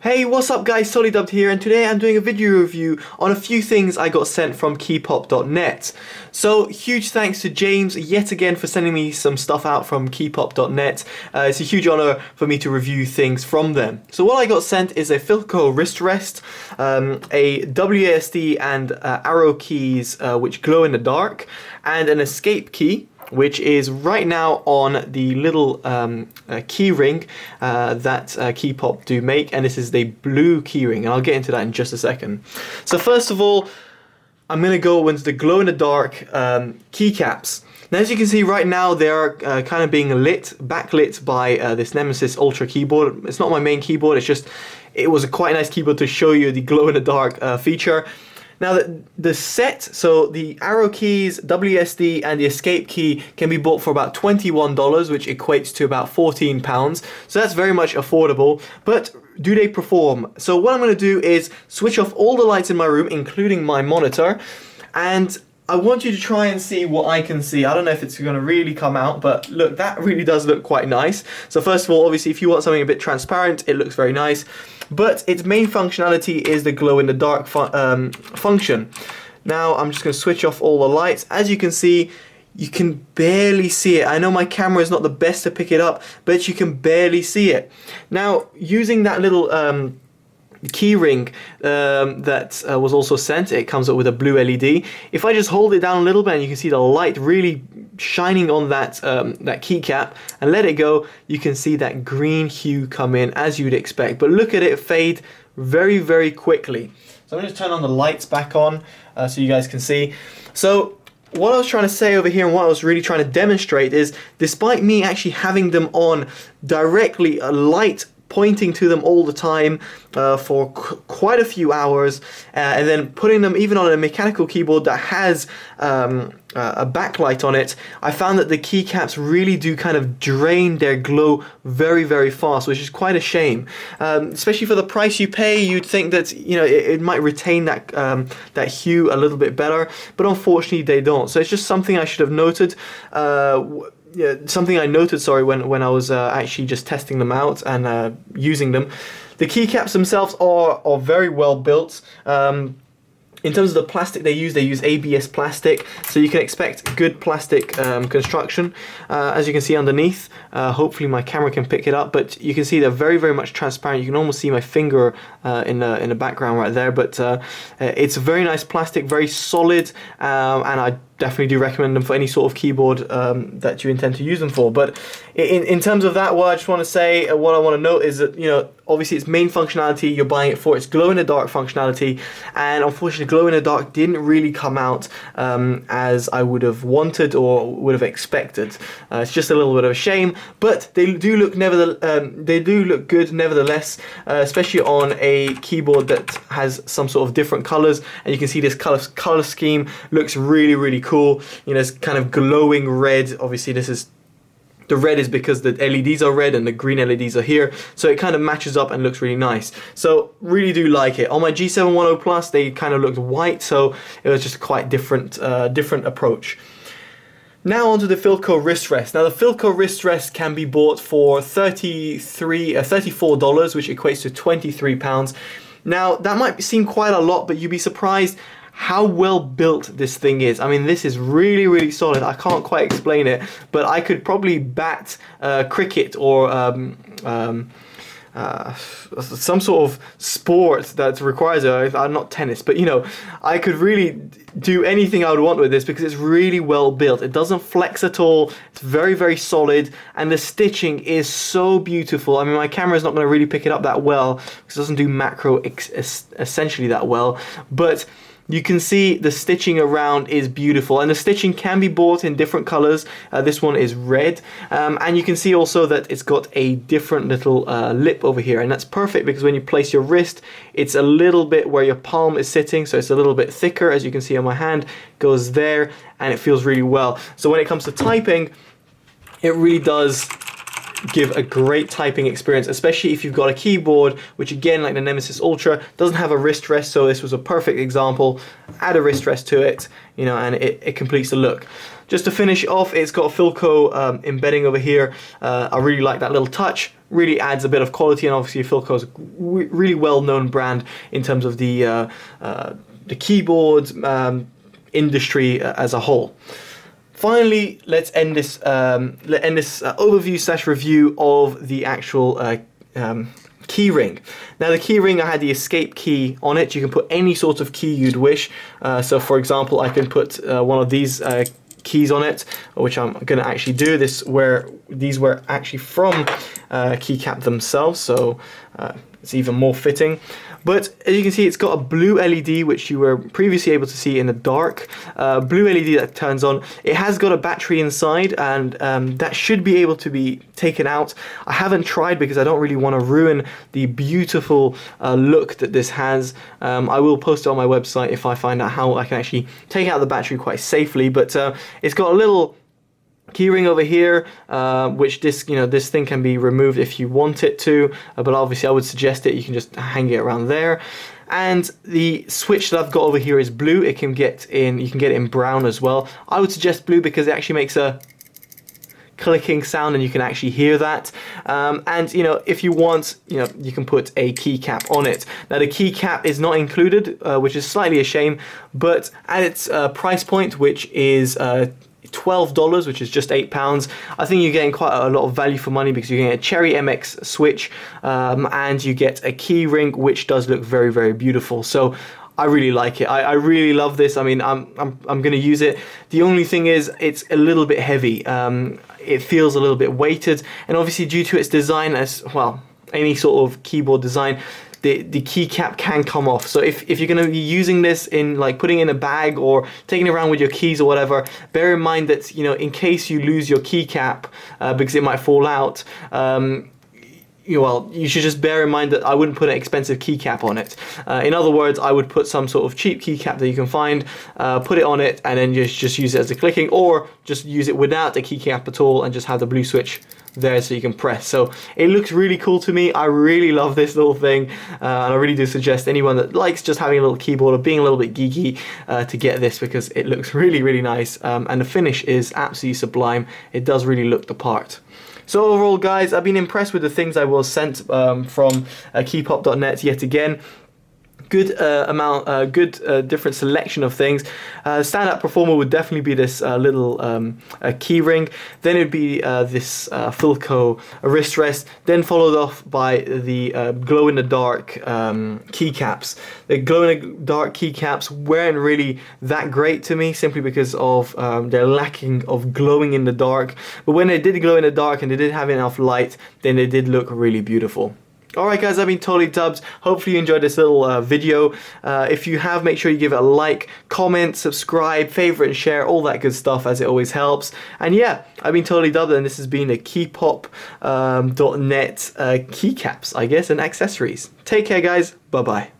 Hey, what's up guys, Solidubbed here, and today I'm doing a video review on a few things I got sent from Keepop.net. So, huge thanks to James yet again for sending me some stuff out from Keepop.net. It's a huge honor for me to review things from them. So what I got sent is a Filco wrist rest, a WASD and arrow keys which glow in the dark, and an escape key, which is right now on the little key ring that Keepop do make, and this is the blue key ring, and I'll get into that in just a second. So first of all, I'm going to go into the glow-in-the-dark keycaps. Now, as you can see right now, they are kind of being backlit by this Nemesis Ultra keyboard. It's not my main keyboard, it was a quite nice keyboard to show you the glow-in-the-dark feature. Now the set, so the arrow keys, WSD and the escape key can be bought for about $21, which equates to about £14. So that's very much affordable, but do they perform? So what I'm going to do is switch off all the lights in my room, including my monitor, and I want you to try and see what I can see. I don't know if it's going to really come out, but look, that really does look quite nice. So first of all, obviously, if you want something a bit transparent, it looks very nice. But its main functionality is the glow-in-the-dark function. Now, I'm just going to switch off all the lights. As you can see, you can barely see it. I know my camera is not the best to pick it up, but you can barely see it. Now, using that little key ring that was also sent, it comes up with a blue LED. If I just hold it down a little bit and you can see the light really shining on that that keycap and let it go, you can see that green hue come in as you'd expect, but look at it fade very, very quickly. So I'm going to turn on the lights back on so you guys can see. So what I was trying to say over here and what I was really trying to demonstrate is, despite me actually having them on directly, a light pointing to them all the time for quite a few hours, and then putting them even on a mechanical keyboard that has a backlight on it, I found that the keycaps really do kind of drain their glow very, very fast, which is quite a shame. Especially for the price you pay, you'd think that it might retain that that hue a little bit better, but unfortunately they don't. So it's just something I should have noted. Yeah, something I noted, sorry, when I was actually just testing them out and using them. The keycaps themselves are very well built. In terms of the plastic they use ABS plastic, so you can expect good plastic construction. As you can see underneath, hopefully my camera can pick it up, but you can see they're very, very much transparent. You can almost see my finger in the background right there, but it's a very nice plastic, very solid, and I definitely do recommend them for any sort of keyboard that you intend to use them for. But in terms of that, what I just want to say, what I want to note is that, obviously its main functionality, you're buying it for its glow-in-the-dark functionality, and unfortunately glow-in-the-dark didn't really come out as I would have wanted or would have expected. It's just a little bit of a shame, but they do look good nevertheless, especially on a keyboard that has some sort of different colors, and you can see this color scheme looks really, really cool. It's kind of glowing red. Obviously the red is because the LEDs are red and the green LEDs are here, so it kind of matches up and looks really nice. So really do like it. On my G710 Plus, they kind of looked white, so it was just quite different approach. Now onto the Filco wrist rest. Now the Filco wrist rest can be bought for $34, which equates to £23. Now that might seem quite a lot, but you'd be surprised how well built this thing is. I mean, this is really, really solid. I can't quite explain it, but I could probably bat cricket or some sort of sport that requires not tennis, but I could really do anything I would want with this because it's really well built. It doesn't flex at all. It's very, very solid, and the stitching is so beautiful. I mean, my camera is not going to really pick it up that well because it doesn't do macro essentially that well, but you can see the stitching around is beautiful, and the stitching can be bought in different colors. This one is red, and you can see also that it's got a different little lip over here, and that's perfect because when you place your wrist, it's a little bit where your palm is sitting, so it's a little bit thicker, as you can see on my hand, goes there, and it feels really well. So when it comes to typing, it really does give a great typing experience, especially if you've got a keyboard, which again, like the Nemesis Ultra, doesn't have a wrist rest, so this was a perfect example. Add a wrist rest to it, and it completes the look. Just to finish off, it's got a Filco embedding over here. I really like that little touch. really adds a bit of quality, and obviously Filco is a really well-known brand in terms of the keyboard industry as a whole. Finally, let's end this overview slash review of the actual key ring. Now the key ring, I had the escape key on it. You can put any sort of key you'd wish. So for example, I can put one of these keys on it, which I'm going to actually do. These were actually from Keycap themselves, so it's even more fitting. But as you can see, it's got a blue LED, which you were previously able to see in the dark. Blue LED that turns on. It has got a battery inside, and that should be able to be taken out. I haven't tried because I don't really want to ruin the beautiful look that this has. I will post it on my website if I find out how I can actually take out the battery quite safely. But it's got a little keyring over here, which this thing can be removed if you want it to, but obviously I would suggest it. You can just hang it around there. And the switch that I've got over here is blue. You can get it in brown as well. I would suggest blue because it actually makes a clicking sound and you can actually hear that. And if you want, you can put a keycap on it. Now the keycap is not included, which is slightly a shame, but at its price point, which is $12, which is just £8, I think you're getting quite a lot of value for money, because you're getting a Cherry MX switch, and you get a key ring which does look very, very beautiful. So I really like it. I really love this. I mean, I'm going to use it. The only thing is, it's a little bit heavy. It feels a little bit weighted, and obviously due to its design, as well, any sort of keyboard design, the keycap can come off. So if you're going to be using this in, like, putting it in a bag or taking it around with your keys or whatever, bear in mind that, in case you lose your keycap because it might fall out, well, you should just bear in mind that I wouldn't put an expensive keycap on it. In other words, I would put some sort of cheap keycap that you can find, put it on it, and then just use it as a clicking, or just use it without the keycap at all and just have the blue switch there so you can press. So it looks really cool to me. I really love this little thing, and I really do suggest anyone that likes just having a little keyboard or being a little bit geeky to get this, because it looks really, really nice, and the finish is absolutely sublime. It does really look the part. So overall, guys, I've been impressed with the things I was sent from Keypop.net yet again. Good different selection of things. Standout performer would definitely be this little key ring. Then it would be this Filco wrist rest. Then followed off by the glow-in-the-dark keycaps. The glow-in-the-dark keycaps weren't really that great to me, simply because of their lacking of glowing in the dark. But when they did glow in the dark and they did have enough light, then they did look really beautiful. Alright guys, I've been Totally Dubbed. Hopefully you enjoyed this little video. If you have, make sure you give it a like, comment, subscribe, favorite and share, all that good stuff, as it always helps. And yeah, I've been Totally Dubbed, and this has been the Keypop.net keycaps, I guess, and accessories. Take care guys, bye bye.